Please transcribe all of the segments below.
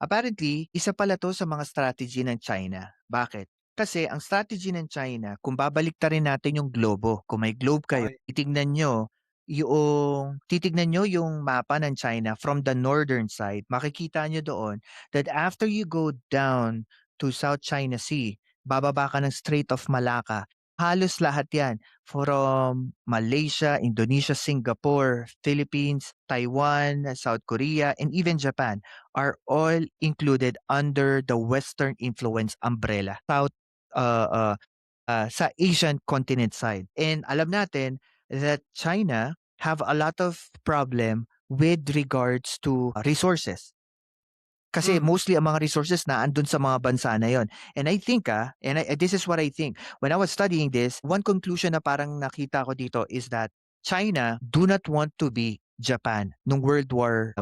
Apparently, isa pala 'to sa mga strategy ng China. Bakit? Kasi ang strategy ng China, kung babaliktarin natin yung globo, kung may globe kayo, Okey. titignan niyo yung mapa ng China from the northern side, makikita niyo doon that after you go down to South China Sea, bababa ka ng Strait of Malacca, halos lahat 'yan from Malaysia, Indonesia, Singapore, Philippines, Taiwan, South Korea, and even Japan are all included under the Western influence umbrella. Uh, uh, sa Asian continent side. And alam natin that China have a lot of problem with regards to resources. Kasi Hmm, mostly ang mga resources na andun sa mga bansa na yon. And I think, this is what I think. When I was studying this, one conclusion na parang nakita ko dito is that China do not want to be Japan nung World War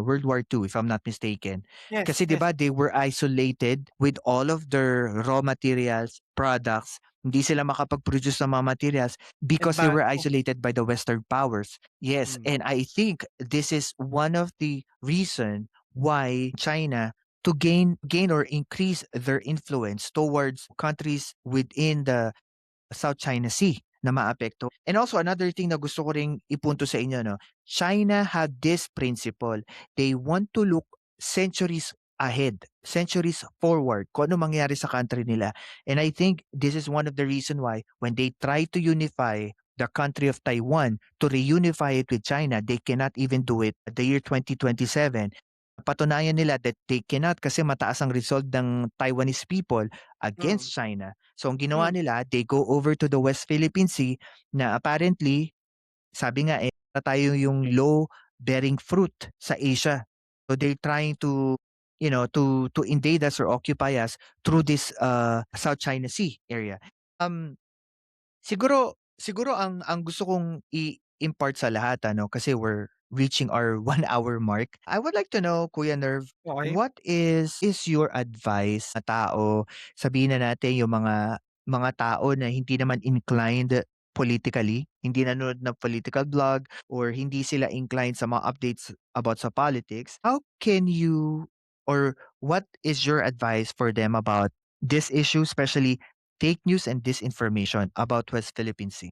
II, if I'm not mistaken. yes, Kasi 'di yes. ba they were isolated with all of their raw materials, products. Hindi sila makapag-produce ng mga materials because they were Embargo. isolated by the Western powers. Yes, Hmm, and I think this is one of the reason why China to gain or increase their influence towards countries within the South China Sea na maapekto. And also another thing na gusto ko ring ipunto sa inyo 'no, China had this principle. They want to look centuries ahead, centuries forward kung ano mangyari sa country nila. And I think this is one of the reason why when they try to unify the country of Taiwan, to reunify it with China, they cannot even do it at the year 2027. Patunayan nila that they cannot kasi mataas ang resolve ng Taiwanese people mm, against China. So ang ginawa hmm, nila, they go over to the West Philippine Sea na apparently, sabi nga na tayo yung low bearing fruit sa Asia. So they're trying to to invade us or occupy us through this South China Sea area. Um siguro ang gusto kong i-impart sa lahat ano kasi we're reaching our 1 hour mark. I would like to know, Kuya Nerve, okey. what is your advice sa tao, sabihin na natin yung mga tao na hindi naman inclined politically, hindi nanonood ng political blog or hindi sila inclined sa mga updates about sa politics. How can you or what is your advice for them about this issue, especially fake news and disinformation about West Philippine Sea?